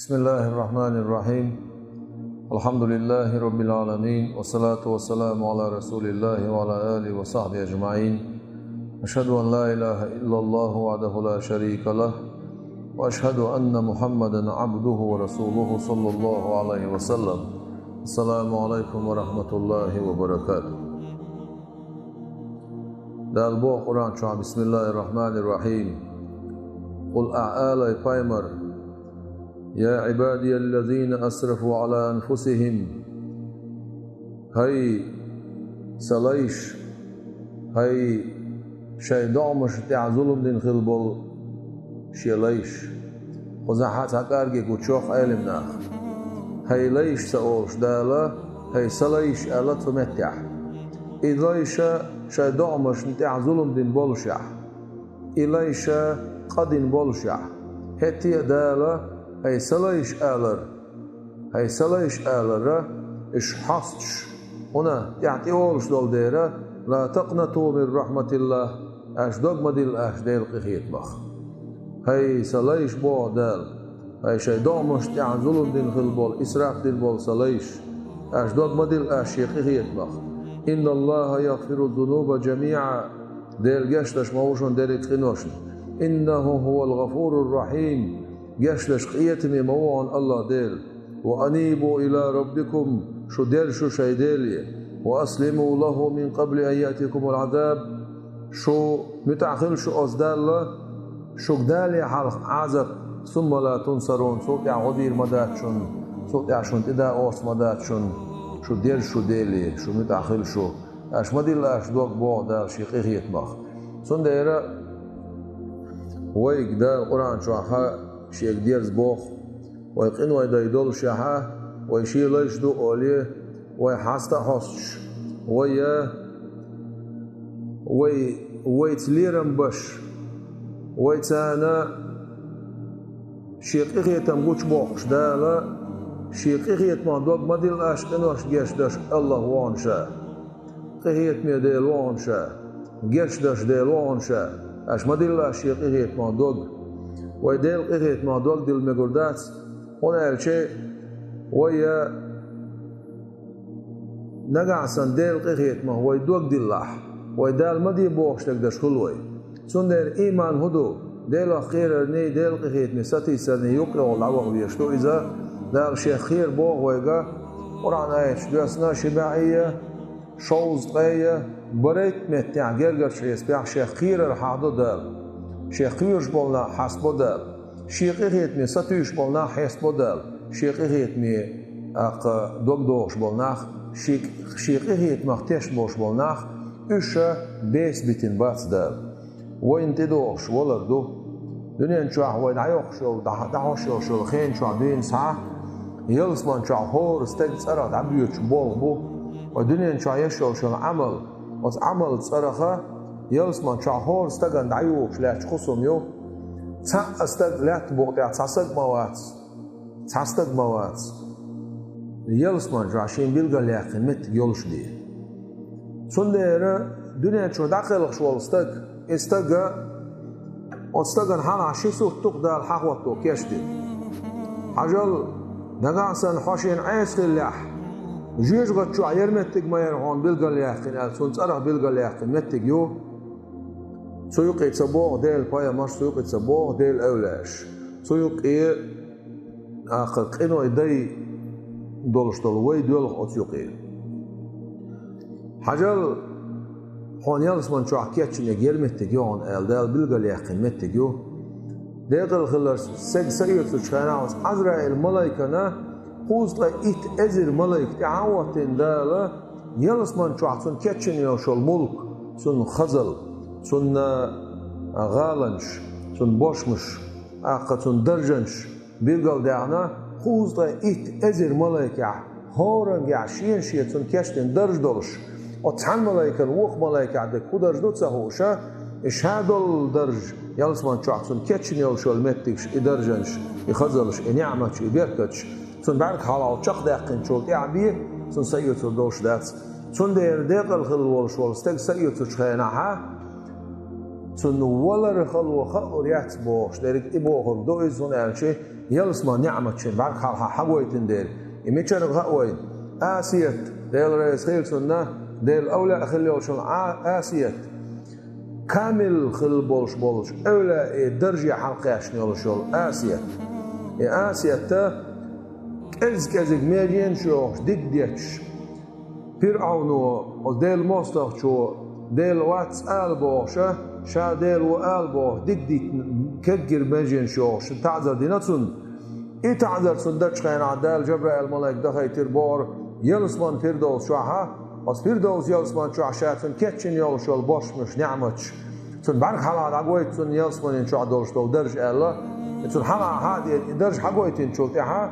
بسم الله الرحمن الرحيم. الحمد لله رب العالمين، والصلاة والسلام على رسول الله وعلى آله وصحبه أجمعين. أشهد أن لا إله إلا الله وحده لا شريك له، وأشهد أن محمدا عبده ورسوله صلى الله عليه وسلم. السلام عليكم ورحمة الله وبركاته. Dal bo Kur'an çağ Bismillahirrahmanirrahim. Kul a'ala paymar يا عبادي الذين أسرفوا على أنفسهم هاي سلايش هاي شي دعمش تاع ظلم دين خلبل شيلايش وزحات هكارجي كوتشوخ علمنا هاي ليش سأولش دالا هاي سلايش ألا تمتع إذايش شي دعمش تاع ظلم دين بولشع إليش قدين بولشع هتي دالا هاي سلايش آلر إش حصش هنا يعني أولش دول ديرة لا تقنطوا من رحمة الله أش دوغما ديل أش ديل قخيت بخ هاي سلايش بو دال هاي شي دومش تاع ظلم دين خلبول إسراف دين بول سلايش أش دوغما ديل أش قخيت بخ إن الله يغفر الذنوب جميعا ديل جشتش موشن ديل خنوشن إنه هو الغفور الرحيم جشلش قيتمي موعن الله ديل وأنيبوا إلى ربكم شو ديل شو شي ديلي وأسلموا له من قبل أن يأتيكم العذاب شو متعخل شو أصدال شو قدالي عذاب ثم لا تنصرون صوت عودير مداتشن صوت عشان تدا أوس مداتشن شو ديل شو ديلي شو متعخل شو أش مديل أش دوك بوعدا شيقيخ يتمخ سنديرا ويك دا القرآن شو شيك ديرز بوخ ويقين ويدايدول شاحا ويشي ليش دو أوليه ويحاستا حصش ويتليرن بش ويتانا شيق إخيتم قوش بوخش دالا شيق إخيت ما دوق مديل أشقنوش جيش داش الله وانشا إخيت مي ديل وانشا جيش داش ديل وانشا أش مديل شيق إخيت ما دوق ويديل قريت ما دوق ديل مقردات هنا الشيء ويا نقعسن ديل قريت ما هو يدوق ديل لح ويدال مدي بوخش تقدش كلوي سندر إيمان هدو ديل خير ني ديل قريت نساتي سني يقرأ والعوغ بيشتو إذا دال شيء خير بوغ ويقا قرآن آيش دوسنا شباعية شوز قاية بريت متع جرجر شيء يسبيع شيء خير الحاضر دال شيخ يوش بولنا حسب دال شيخ إخيت مي ستوش بولنا حسب دال شيخ إخيت مي أق دوغدوش بولنا شيخ إخيت مختش بوش بولنا إشا بيس بيتن بات دال وين تدوش ولردو دنيا شو وين عيوخ شو دعوش شو الخين شو عدين ساعة يلسمان شو هور استجد سرد عبيوش بول بو ودنيا شو يشو شو العمل وعمل صرخة يلسمان شهور استجن دعيوش لا تخصم يو استج لا تبغى تصدق موات يلسمان جاشين بيلقى لاخن مت يولش دي سندر دنيا شو داخل شو استجن حنا شيسو تقدر الحقوة تو كيشدي حجل دعسن حاشين عيس اللح جيش قد شو عيرمتك ما يرهون بيلقى لاخن سنتره بيلقى لاخن مت يو سويق يتصبوه ديل بايا مش سويق يتصبوه ديل أولاش سويق إيه آخر إنه يدي دولش دولوي دول أتيوق إيه حجل هون يالس من شو حكيتش نجيل متجيون ديل بلغة ليقين متجيو ديل خلص سيد تشخناوس عزرا الملايكة نا خوز لا إت أزر ملايك تعوتين ديل يالس من شو حكون كيتش نيوش الملك سن خزل سن غالنش سن بوشمش أقا سن درجنش بيلقال دعنا خوز لا إت أزر ملايكة هورن يعشين شيء سن كشتن درج دولش وتحن ملايكة ووخ ملايكة عدك كودرج دوتسا هوشا إش هادول درج يلسمان شو سن كتشن يوشو المتكش إدرجنش يخزلش إنعمتش إبيركتش سن بعرك حالا وشاق داقين شولت يعبيه سن سيوتو دوش دات سن دير ديقل خلال والشوال ستيق سيوتو شخيناها سن ولا رخل وخل ريات بوش ديرك إبوخر دوئي سن يعني يلسما نعمة شن بعد خالها حقويتن ديل يمشي غقوين آسيت ديل رئيس خيل سنة ديل أولى أخلي شل آسيت كامل خل بولش أولى درجة حلقة شنيول شل آسيت آسيت تا كزك ميرين شوش ديتش فرعونو وديل موستر شو ديل واتس ألبوشة شا ديل وألبو ديت كجر ميرين شوش تعذر ديناتون تعذر سندش خين عدال جبرائيل ملاك دخي تربور يلسمان فردوس شوها از فردوس يلسمان شو عشاتن كتشن يلشول باش مش نعمتش تون بارك حلال عقويت تون يلسمان شو عدولشتو درج الله تون حلال هادي درج حقويتين شو تيها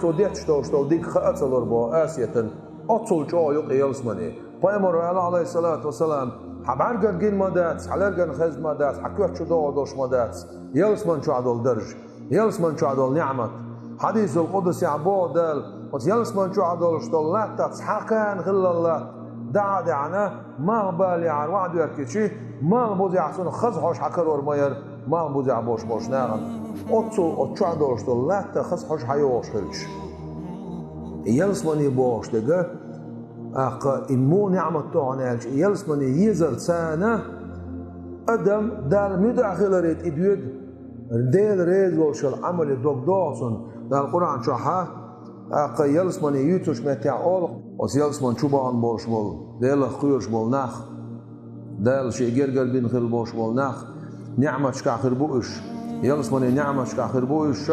تو ديتش دوشتو ديك خاطلر بو آسيتن أطول جو يقي يلسماني پیامبر علیه الصلاة والسلام حبرگن گین مادات حلرگن خز مادات حكوت شو دوش مادات يلسمان شو عدول درج يلسمان شو عدول نعمت حديث القدس عبود دال يلسمان شو عدول شتول لا تسحقان غل الله دعنا ما بالي عن وعد يركشي ما بوزع سن خزحوش حكرور ماير ما بوزع boş ناغن أطول شو عدول شتول لا تخزحوش حيوش خلش يلسماني boş دقه إمو نعمة تعنالش يلسماني يزر سانة أدم دال مداخل ريت إدويد ديل ريد والشل عمل دوغدوسون دال القرآن شوحا يلسماني يوتوش متعول وس يلسمان شوبان بوش بول ديل خيوش بول ناخ دال شيجرجر بين خل بوش بول ناخ نعمة شكاخر بوش يلسماني نعمة شكاخر بوش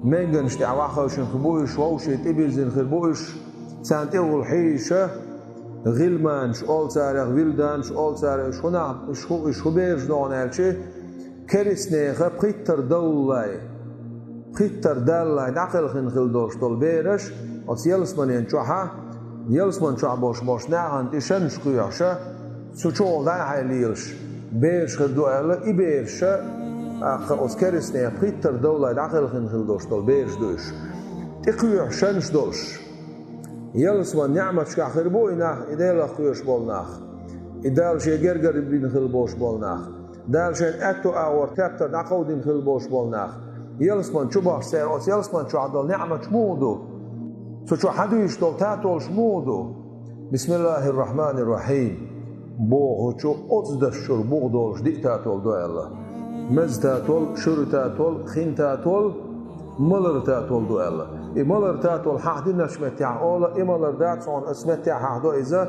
منجن شتعواخوشن خبوش ووشي تبيرزن خربوش سانت اول حيشه غلمان شول سارغ ويلدان شول سارغ شو بيرج دونالشي كريسنيخه بريتر دولاي بريتر دالاي نقل خل دوش دول بيرش اس يلسمانين شوها يلسمان شو باش ناهن تشن شقياشه سوچول دان هايليش بيرش خدو الا ايبيرش اس كريسنيخ بريتر دولاي نقل خل دوش دول بيرش دوش تقيح شنش دوش يلسمان نعمة شكاخر بويناخ إدال أخويش بولناخ إدال شي جرجر بين خلبوش بولناخ دال شين أتو أور تابتر نقودين خلبوش بولناخ يلسمان شو باش سير أس يلسمان شو عدل نعمة شمودو شو حدوش دول تاتول شمودو بسم الله الرحمن الرحيم بوغو شو أصدر شر بوغدولش دي تاتول دو الله مز تاتول شر تاتول خين تاتول ملر تاتول دو الله ملر تاتول حدي نشمتع اولا ملر داتون اسمتع حدو اذا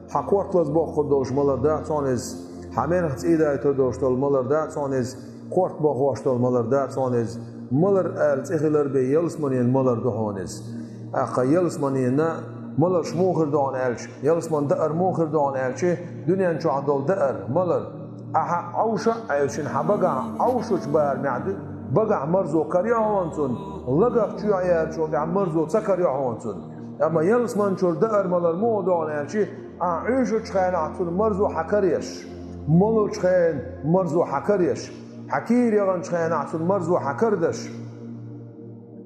حقوق لز با خودش ملر داتون از همین هت ایده تو دوشتول ملر داتون از قورت با خوشتول ملر داتون از ملر الز اخلر به یلسمانین ملر دهانز اقا یلسمانین ملر شموخر دان الش یلسمان دار موخر دان الش دنیا چو عدل دار ملر اها اوشا الشن حبگا اوشوش بار معد بقع مرزو كريا هونسون لقى شو عيال شو عم مرزو سكريا هونسون اما يلسمان شو دار مال الموضوع يعني شيء عيشو تخين عطول مرزو حكريش ملو تخين مرزو حكريش حكير يغن تخين عطول مرزو حكردش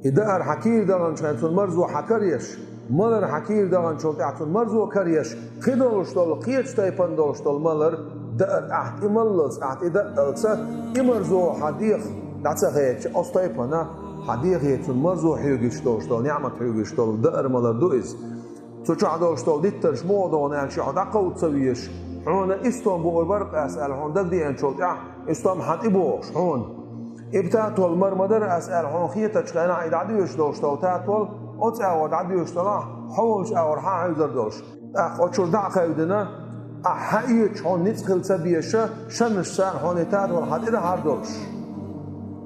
إدار حكير دغن تخين عطول مرزو حكريش مالر حكير دغن شو عطول مرزو كريش خدولش دول قيتش تايبان دولش دول مالر دار احت املص احت إدار ألسا امرزو حديق دعسخيتش أصطيبنا حديقية المرزو حيوغيشتول نعمة حيوغيشتول دقر مالر دوئز سوچو عدوشتول ديترش موضوع نانشي عدقو تسويش حونا استون بور برق أسأل حون دق دي انشول استون حد إبوش حون إبتاتول مرمدر أسأل حون خيطة شخينا عيد عدوشتول تاتول أتعود عدوشتول حولش أور حايزر دوش أتشول دعقا يودنا حقيقش حون نتخل سبيشة شمش سان حون تاتول حد إذا هردوش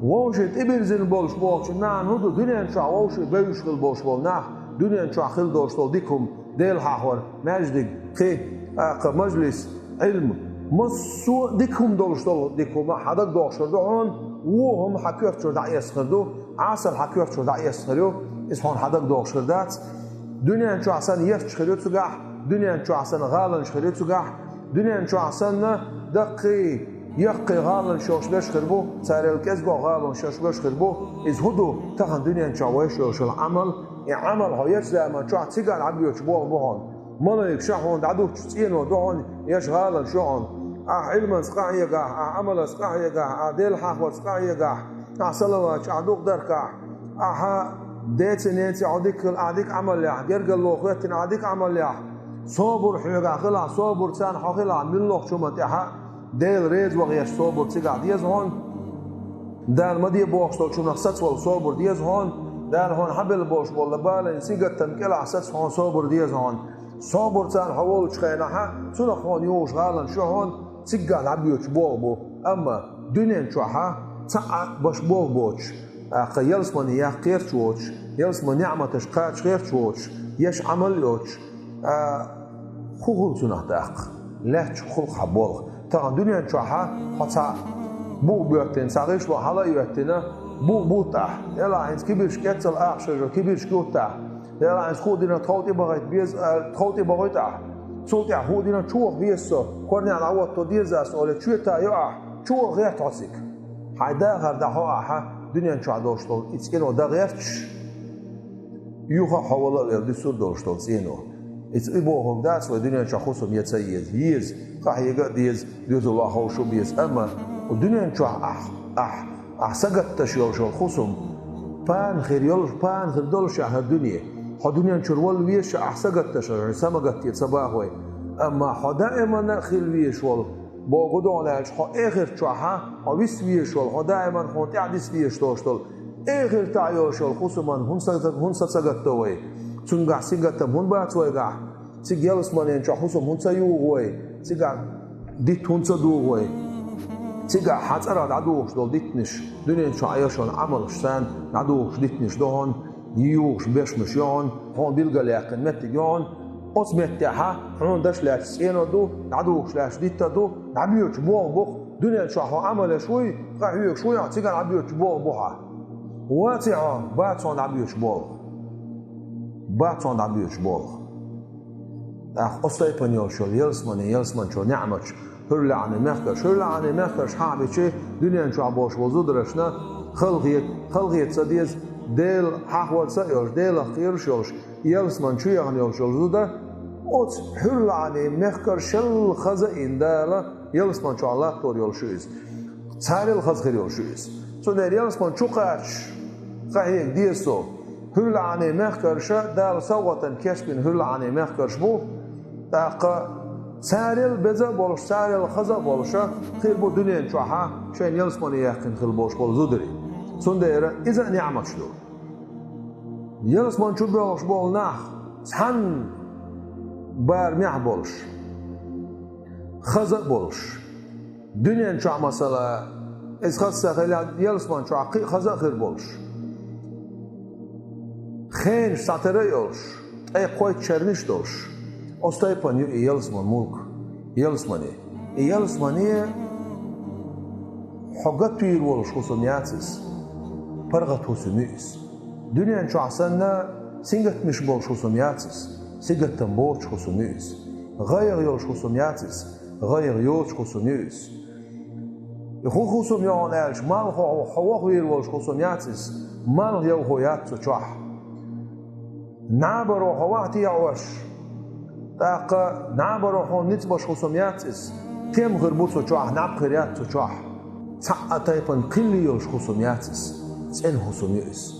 ووشت إبرزن بولش بولش نعم هدو دنيا شو ووشت بيش خل بولش بول نعم دنيا شو خل دوش تول ديكم ديل حاور مجدك خي مجلس علم مصو ديكم دوش تول ديكم حدك دوش دعون وهم حكيف شو دعي يسخردو عسل حكيف شو دعي يسخريو اسمون حدك دوش دات دنيا شو عسن يفتش خريو تجح دنيا شو عسن غالن خريو تجح دنيا شو عسن دقي يقي غالن شوش باش خربو ساري الكذبة غالن شوش باش خربو إذ هدو تخن دنيا شواش وش العمل العمل هايش زمان شو عتيجان عبيو شبوه بهون ما يكشحون دعدو تسين ودهون يش غالن شون علم سقاعي جاه عمل سقاعي جاه ديل حق سقاعي جاه أحسلواج أعدوك دركع أها ديت نيت عديك عمل يا جرج اللوخيت عديك عمل يا صابر حيقع خلع صابر تان حخلع من لوخ شو متاحة ديل ريز وغيش صابر تقع ديز هون دال مدي بوش تو شو نفسات ولا صابر ديز هون دال هون حبل بوش ولا بالا سيجت تنكل عساس هون صابر ديز هون صابر تان حول شخينها سنة هون يوش غالن شو هون تقع لعبيوش بوغبو أما دنيا شوها تقع باش بوغبوش يلس من يقير شوش يلس من نعمة شقاش غير شوش يش عمل يوش خوغل سنة داق لا تخل خبول ترى دنيا شوها حتى بو بيوتين ساقيش وحلا يوتينا بو تاح يلا عايز كبيرش كتل أخشر كبيرش كوتا يلا عايز خودنا توتي بغيت بيز توتي بغيت صوتي خودنا شوخ بيسو كورني على عوض توديزاس ولا شوتا يقع شوخ غير تعسك حدا غير دحوها دنيا شو عدوشتول إتكينو دا غيرش يوخا حوالا الدي سور دوشتول زينو إتقبوهم داس ودنيا شو خصهم يتسيد يز قاح يقعد يز الله خوشو بيز أما ودنيا شو سقط تشيول شو خصهم بان خير يولش بان خير دولش على الدنيا حدنيا شرول ويش سقط تشيول سمقت يتصباحوي أما دائما خير ويش وال باقودان لهش آخر چاها ویس ویشول دائما تعدیس ویش داشتول آخر تعیارشول خصوصا هون سگتوی چون گه سگتم هون باتوی گه سگیلس منین چه خصوصا هون سیوگوی سگه دیت هون سدوگوی سگه حتراد عدوش دل دیتنش دنین چایشون عملش سن عدوش دیتنش دهان یوش بشمش یان هون بیلگلیکن متیان أسمتها هون دش لاش سينو دو عدوش لاش ديتا دو عبيوش بوخ دنيا شاهو عمل شوي قاعد شوي عتيقن عبيوش بوخها واتعا باتون عبيوش بوخ أخ أستيقن يوشل يلسمن شو نعمش هرلا عن مخكش حابي شيء دنيا شو عبوش وزودرشنا خلقيت سديز ديل حاول سيوش ديل خيرشوش يلسمن شو يعني يوشل زودا أوت هرلا عن مخكر شل خزائن دالا يلسمن شو الله تور يوشيز تاري الخز خير يوشيز سو دير يلسمن شو قاش قاهيك ديسو هرلا عن مخكر شا دال سوغتن كشبين هرلا عن مخكر شبو تاقا ساري البزا بولش ساري الخزا بولشا خير بو دنيا شوها شين يلسمن يقين خير بولش بول زودري سون دير إذا نعمت شلو يلسمن شو بولش بول ناخ سحن بار ميح بولش خزا بولش دنيا شو مثلا إذا خزا خير يلسمن شو خزا خير بولش خين ساتره يولش أي قوي تشرنش دوش أستيقن يلسمن ملك يلسمني حقت توير ولش خصومياتس برغت خصوميس دنيا شو عسنا سنجت مش بولش خصومياتس سنجت تنبوش خصوميس غير يولش خصومياتس غير يولش خصوميس يخو خصوميان ألش مال حواق وير ولش خصومياتس مال يو خويات تشوح نعبر حواقتي يعوش تاقا نعبر حون نتبش خصومياتس تيم غربوتو تشوح نعب خيريات تشوح تاقا تايبن كل يولش خصومياتس تين خصوميس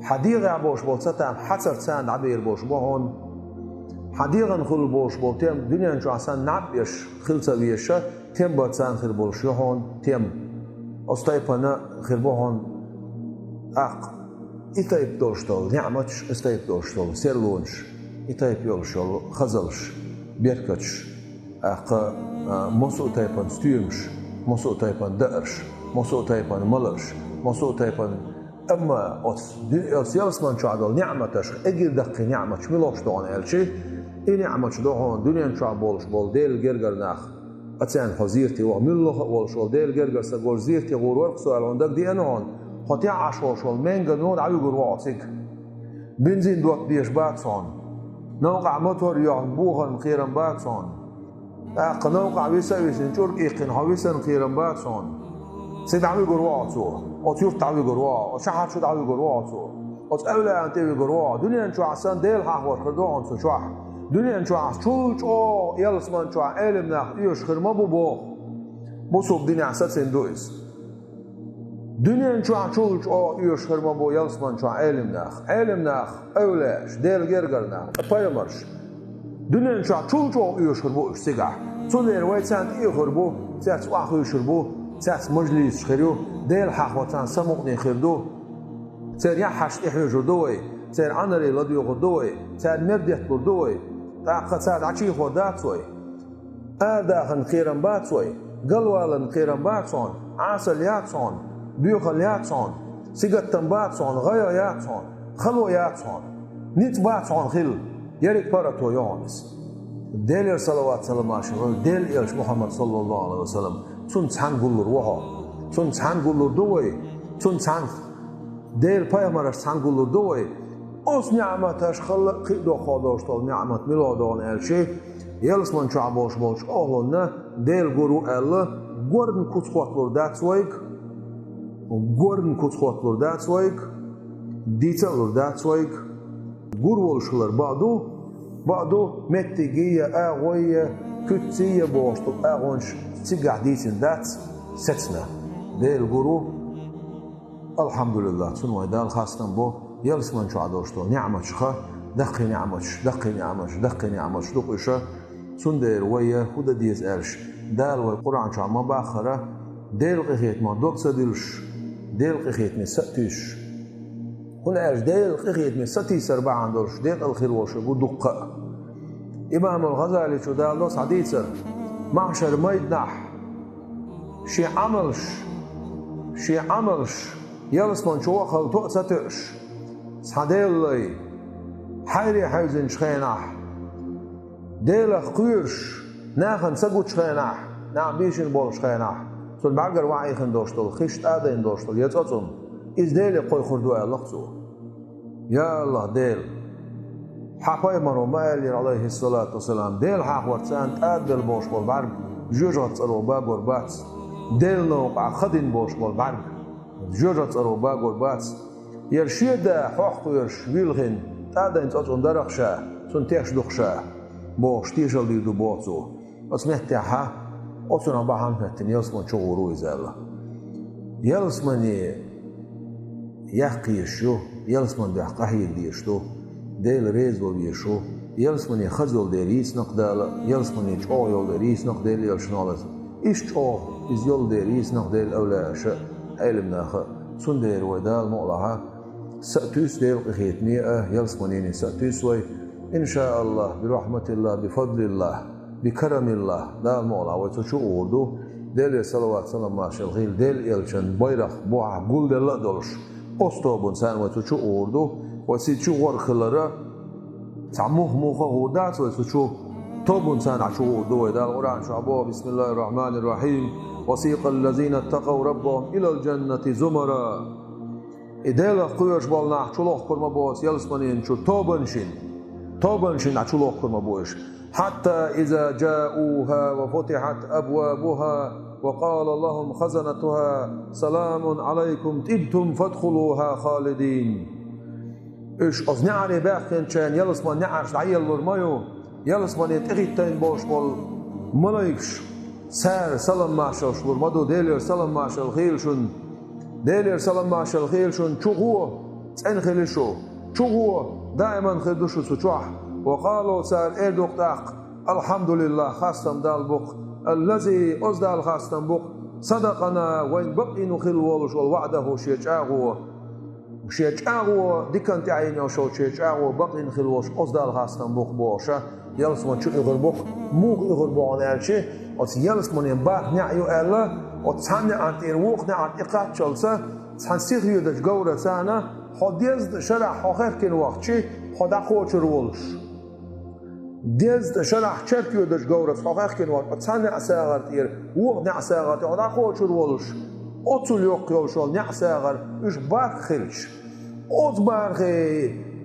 حديغ عبوش بولتام حتر تان عبير بوش بوهون حديغ نخل بوش بولتام دنيا نشو عسان نعبيش خلطة بيشا تيم باتسان خير بولش يهون تيم أستيبنا خير بوهون أق إتايب دوشتول نعمتش استايب دوشتول سيرلونش إتايب يولشول خزلش بيركتش أق موسو تايبن ستيرمش موسو تايبن دقرش موسو تايبن ملرش موسو تايبن أما أوت يلسمن شو عدل نعمتش أجر دقي نعمتش ملوش دون ألشي إيه نعمتش دون دنيا شو بولش بول ديل جرجر ناخ أتسان حزيرتي وملوه ولشول ديل جرجر سجور زيرتي غورورق سؤال عندك دي أنا هون حتى عشوشول منجا نود عيو جروعتك بنزين دوت بيش باكسون نوقع موتور يعن بوغن خيرا باكسون نوقع بيسويسن شورك إيقن هاويسن خيرا باكسون سيد عيو جروعتو أطيوف تعوي جروع شحات شو تعوي جروعتو أتأولى أن تبي جروع دنيا نشوع عسان ديل حاور خردون سشوع دنيا نشوع شو يلسمان شوع علم ناخ يوش خير ما بو بصوب دنيا عسات سندويس Dünyen çoğu çoluk o uyuşturma bu yalsman çoğu elimnah, evleş, delgergarnah, payamarş. Dünyen çoğu uyuştur bu siga. Soner vaysan ihur bu, sert vah uyuştur bu, sert meclis çıkarıyor, del haqvatan samukni khirdu. Ser yahaş ihujur doy, ser anari ladıyor doy, ser merdet doy. Taqat ser açı xodat soy. Adahan qiran bat soy, galwalan qiran bat son, asal yat son. Büyük yatson, sigattan batson, gaya yatson, xalwa yatson, nit batson xil, yerik para toyonis. Delir salavat salam aşırı, del elç Muhammed sallallahu aleyhi ve sellem, sun çan gullur vaha, sun çan gullur doy, sun çan, del payamaraş çan gullur doy, os ni'mataş xalla qido xodoştol ni'mat miladon elçi, yelsman çaboş boş oğluna, del guru elle, gorn kutsquatlur datsvayk, Gorn kutsquatlur datsvayk, ditsalur datsvayk, gurvolşular ba'du mettigiye ağoye kütsiye boştu ağonş sigah ditsin dats setsna. Del guru alhamdulillah sunway dal khastan bo yalsman şu adoştu ni'mat şha daqi ni'mat duqisha sunder waya huda diz erş dal way Qur'an şu ma baxara del qixet ma doksadilş ديل قخيت من ستيش هنا ايش ديل قخيت من ستيس 4 دورش ديل الخير وشبو دقة إمام الغزالي شو دالوس حديثا معشر ميدنح شي عملش يلس من شو خل تؤستش صديل لي حيري حيزن شخينح ديل قيرش ناخن سقوت شخينح نعم بيشن بول شخينح Son bargar waaygen dostol, gist aden dostol, jetzt otsum. Is dele qoy khurdu alaqso. Ya Allah del. Haqay maro maali alayhi salatu wassalam del haq wartan adel bosh bol barg. Jojat tsaro ba gorbat. Del no khadin bosh bol barg. Jojat tsaro ba gorbat. Yershida haq yersh wilgin. Aden otsum darakhsha, son teksh dukhsha. Bosh tijal du bozo. Osmehtaha Osuna baham fettin yalsman çoğuru izella. Yalsmani yaqiyşu, yalsman da qahiyil diyştu. Del rezol diyşu. Yalsmani khazol deris naqdala, yalsmani çoğul deris naqdal yalşnalas. İş çoğ iz yol deris naqdal awlasha ilmnaha. Sunder wadal mu'laha. Satüs del qihitni yalsmani satüs way inşaallah bi rahmetillah bi fadlillah. بكرم الله دا مولا وتشو اوردو دل صلوات سلام ماشل غيل دل يلشن بيرخ بوع قول دل دولش اوستوبون سان وتشو اوردو وسيتشو ورخلرا تعموه موخه ودات وتشو توبون سان عشو اوردو دا القران شعبو بسم الله الرحمن الرحيم وسيق الذين اتقوا ربهم الى الجنه زمرا ادل قيش بالنا چلوخ كرما بوس يلسمنين شو توبنشين عشلوخ كرما بوش حتى إذا جاءوها وفتحت أبوابها وقال لهم خزنتها سلام عليكم طبتم فادخلوها خالدين. إيش أزنعري باقين كان يلسمان نعرش عيال لرمايو يلسمان يتغيتين بوش بول ملايكش سار سلام معشل لرمادو ديلير سلام معشل خيلشون ديلير سلام معشل خيلشون شغوه تنخلشو شغوه دائما خدوشو سوچوح وقالوا سار ايدوق داق الحمد لله خاستم دالبوق الذي أزدال خاستم بوق صدقنا وين بقي نخل والش والوعده شيجاغو ديكنت عيني وشو شيجاغو بقي نخل والش أزدال خاستم بوق بوشا يلسمن شو يغر بوق موغ يغر بوغن الشي وت يلسمن ينباح نعيو ألا وتسعني عن تيروق نعت إقات شلسة تسنسيخ يدج جورة سانا حديز شرع حقيق كن وقتشي حدا خوش رولش ديز شرح شركيو دش جورس حقيق كن وقت تسنع ساغر تير وق نع ساغر حدا خوش رولش أطول يوق يوشول نع ساغر إيش بارك خلش أط بارك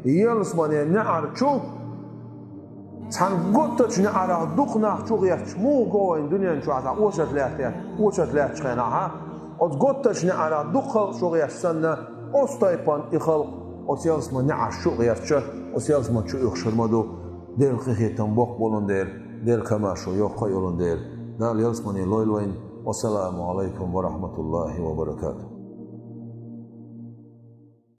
يلسمن نعر شو تسن قطش نعر دق نع شو غيرش مو جوين دنيا شو عتا وشت لا تخنعها أط قطش نعر دق شو غيرش سنة أستيبان يخلق أسيالسمن نعر شو غيرش أسيالسمن شو يخشر مدو دل خيتم بوق بولن دل كماشو يوقع يولن دل يلسمني لويلوين والسلام عليكم ورحمة الله وبركاته.